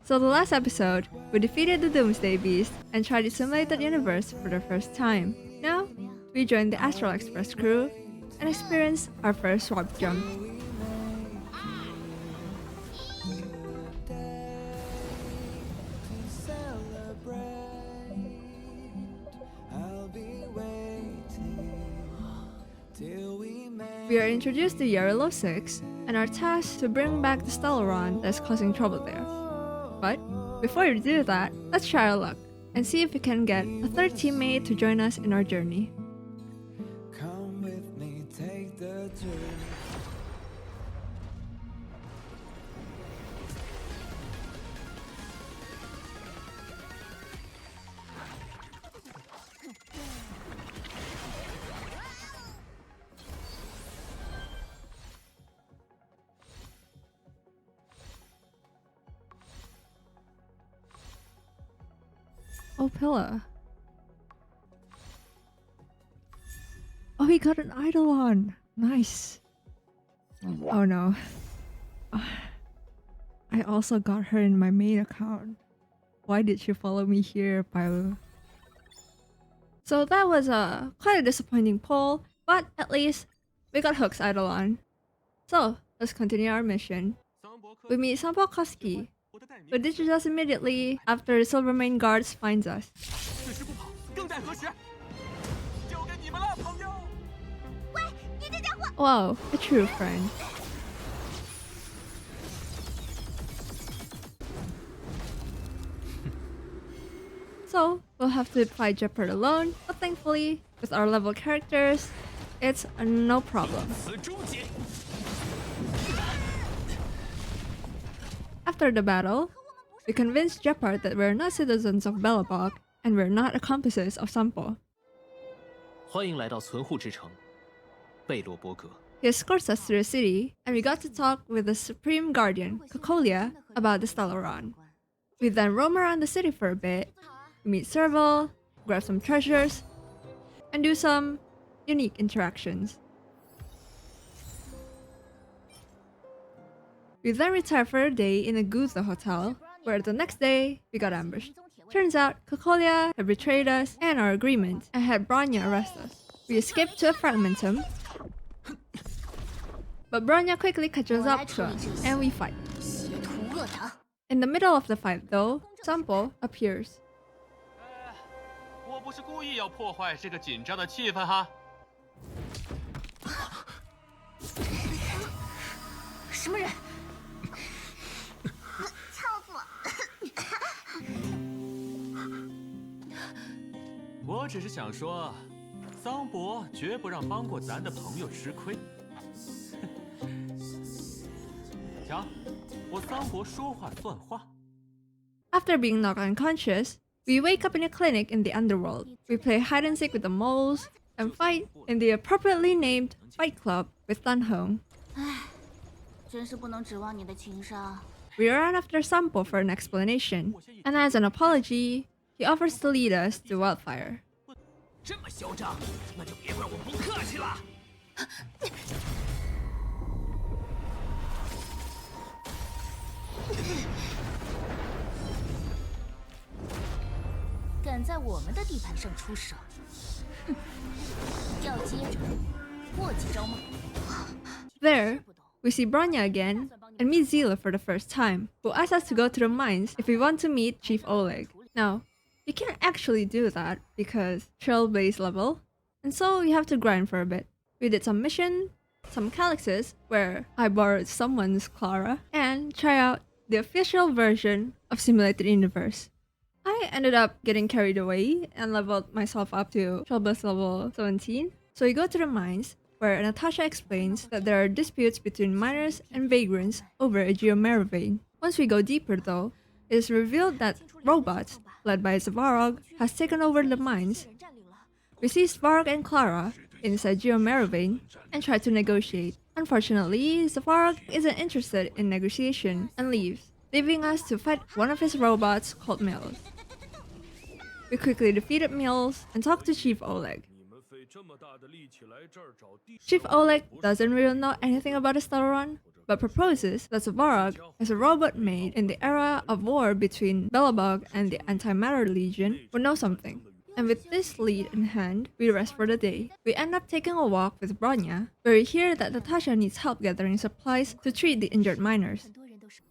So the last episode, we defeated the Doomsday Beast and tried the simulated universe for the first time. Now, we joined the Astral Express crew and experienced our first warp jump. We are introduced to Yarilo 6 and are tasked to bring back the Stellaron that's causing trouble there. But before we do that, let's try our luck and see if we can get a third teammate to join us in our journey. Come with me, take the journey. Oh, Pillar. Oh, he got an Eidolon. Nice. Oh no. I also got her in my main account. Why did she follow me here, Pyro? So that was quite a disappointing pull, but at least we got Hook's Eidolon. So let's continue our mission. We meet Sampo Koski, who ditches us immediately after the Silvermane guards finds us. Wow, a true friend. So, we'll have to fight Jeopard alone, but thankfully, with our level characters, it's no problem. After the battle, we convinced Jeopard that we're not citizens of Belobog and we're not accomplices of Sampo. 欢迎来到存护之城，贝洛伯格。 He escorts us through the city, and we got to talk with the Supreme Guardian, Kokolia, about the Stellaron. We then roam around the city for a bit, meet Serval, grab some treasures, and do some unique interactions. We then retire for a day in a Guza hotel, where the next day we got ambushed. Turns out Kokolia had betrayed us and our agreement and had Bronya arrest us. We escaped to a fragmentum, but Bronya quickly catches up to us and we fight. In the middle of the fight though, Sampo appears. 我不是故意要破坏这个紧张的气氛哈。什么人？我只是想说，桑博绝不让帮过咱的朋友吃亏。瞧，我桑博说话算话。 After being knocked unconscious, we wake up in a clinic in the underworld. We play hide and seek with the moles and fight in the appropriately named Fight Club with Dunhong. 真是不能指望你的情商。 We run after Sampo for an explanation, and as an apology, he offers to lead us to Wildfire. 这么嚣张，那就别怪我不客气了。敢在我们的地盘上出手，哼！要接着过几招吗？ There, we see Bronya again and meet Zila for the first time, who asks us to go to the mines if we want to meet Chief Oleg. Now, you can't actually do that because trail-based level, and so you have to grind for a bit. We did some mission, some calyxes where I borrowed someone's Clara, and try out the official version of Simulated Universe. I ended up getting carried away and leveled myself up to Trail-based level 17. So we go to the mines, where Natasha explains that there are disputes between miners and vagrants over a geomeravane. Once we go deeper though, it is revealed that robots, led by Svarog, has taken over the mines. We see Svarog and Clara inside geomeravane and try to negotiate. Unfortunately, Svarog isn't interested in negotiation and leaves, leaving us to fight one of his robots called Mills. We quickly defeated Mills and talked to Chief Oleg. Chief Oleg doesn't really know anything about the Stellar Run, but proposes that Svarog, as a robot made in the era of war between Belobog and the Antimatter Legion, would know something. And with this lead in hand, we rest for the day. We end up taking a walk with Bronya, where we hear that Natasha needs help gathering supplies to treat the injured miners.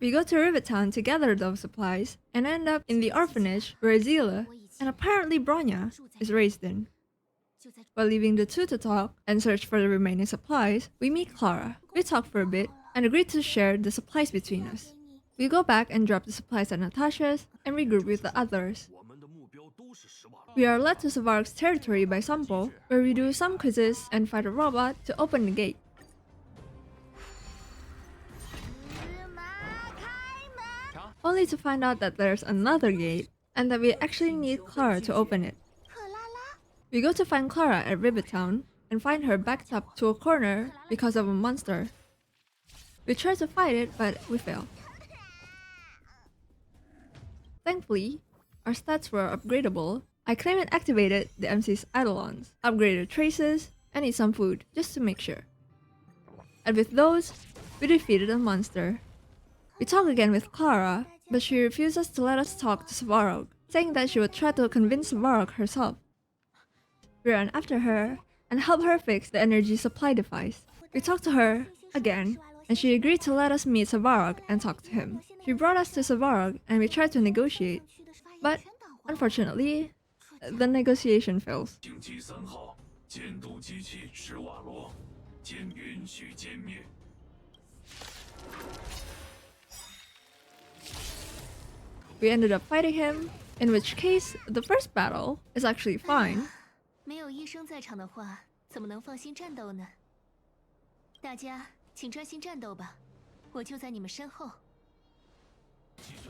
We go to Rivertown to gather those supplies, and end up in the orphanage where Zila, and apparently Bronya, is raised in. While leaving the two to talk and search for the remaining supplies, we meet Clara. We talk for a bit, and agree to share the supplies between us. We go back and drop the supplies at Natasha's, and regroup with the others. We are led to Svarog's territory by Sampo, where we do some quizzes and fight a robot to open the gate. Only to find out that there's another gate, and that we actually need Clara to open it. We go to find Clara at Rivertown, and find her backed up to a corner because of a monster. We try to fight it, but we fail. Thankfully, our stats were upgradable. I claim and activated the MC's Eidolons, upgraded traces, and eat some food, just to make sure. And with those, we defeated a monster. We talk again with Clara, but she refuses to let us talk to Svarog, saying that she would try to convince Svarog herself. We run after her, and help her fix the energy supply device. We talk to her, again, and she agreed to let us meet Svarog and talk to him. She brought us to Svarog, and we tried to negotiate, but unfortunately, the negotiation fails. We ended up fighting him, in which case, the first battle is actually fine. 没有医生在场的话，怎么能放心战斗呢？大家请专心战斗吧，我就在你们身后。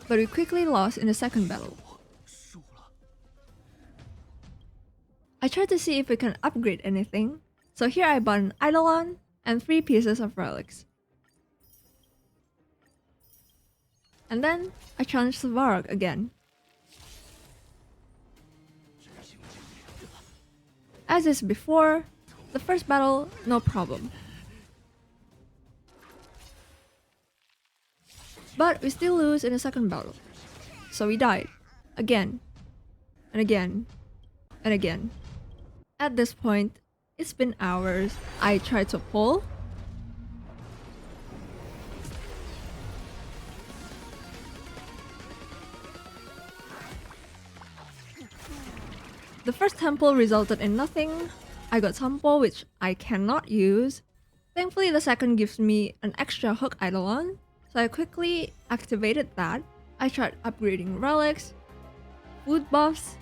But we quickly lost in the second battle. I tried to see if we can upgrade anything, so here I bought an Eidolon and 3 pieces of relics. And then I challenged Svarog again. As is before, the first battle, no problem. But we still lose in the second battle. So we died. Again. And again. And again. At this point, it's been hours. I tried to pull. The first temple resulted in nothing. I got temple which I cannot use. Thankfully the second gives me an extra hook eidolon, so I quickly activated that. I tried upgrading relics, food buffs,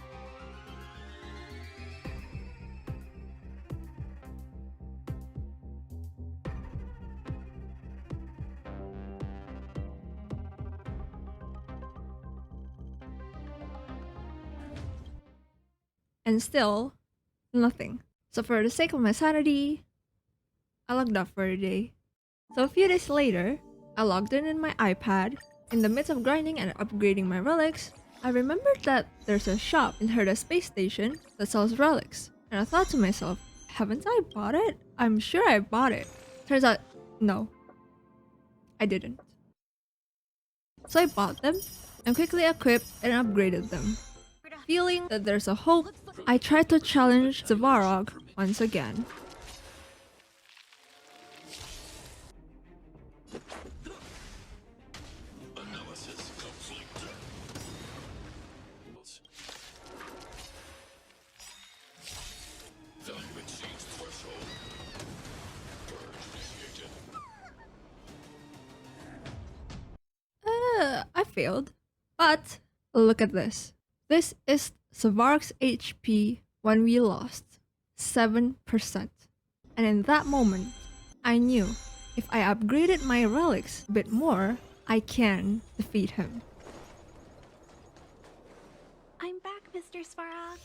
and still, nothing. So for the sake of my sanity, I logged off for a day. So a few days later, I logged in my iPad. In the midst of grinding and upgrading my relics, I remembered that there's a shop in Herda space station that sells relics. And I thought to myself, haven't I bought it? I'm sure I bought it. Turns out, no. I didn't. So I bought them, and quickly equipped and upgraded them. Feeling that there's a hope, I tried to challenge Svarog once again. I failed. But look at this. This is Svarog's HP when we lost 7%. And in that moment, I knew if I upgraded my relics a bit more, I can defeat him. I'm back, Mr. Svarog.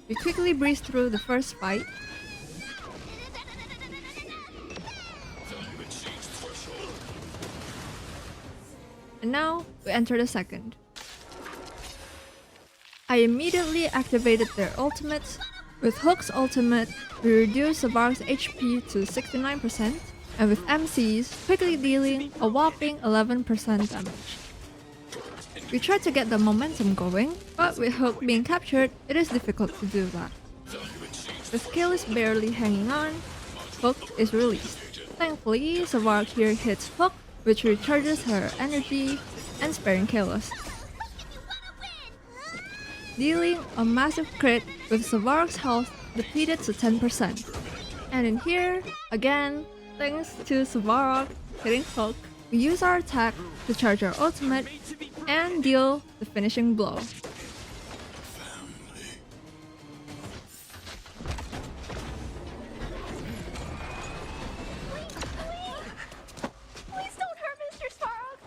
We quickly breezed through the first fight. And now, we enter the second. I immediately activated their ultimates. With Hook's ultimate, we reduced Svarog's HP to 69%, and with MC's, quickly dealing a whopping 11% damage. We tried to get the momentum going, but with Hook being captured, it is difficult to do that. With Killis barely hanging on, Hook is released. Thankfully, Svarog here hits Hook, which recharges her energy and sparing Killis, dealing a massive crit with Svarog's health depleted to 10%. And in here, again, thanks to Svarog hitting Hook, we use our attack to charge our ultimate and deal the finishing blow. Please don't hurt Mr. Svarog.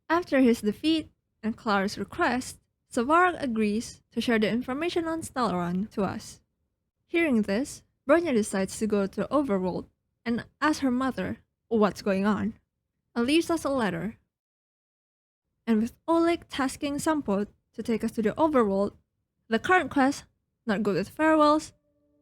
After his defeat and Clara's request, Svarog agrees to share the information on Stellaron to us. Hearing this, Bronya decides to go to Overworld and ask her mother what's going on, and leaves us a letter. And with Oleg tasking Sampo to take us to the Overworld, the current quest, Not Good with Farewells,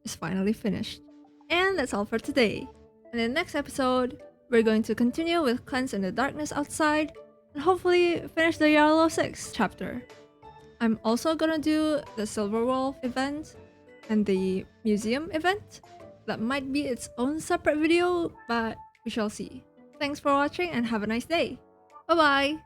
is finally finished. And that's all for today. In the next episode, we're going to continue with Cleanse in the Darkness Outside, and hopefully finish the Yellow 6 chapter. I'm also gonna do the Silver Wolf event and the museum event. That might be its own separate video, but we shall see. Thanks for watching and have a nice day. Bye bye!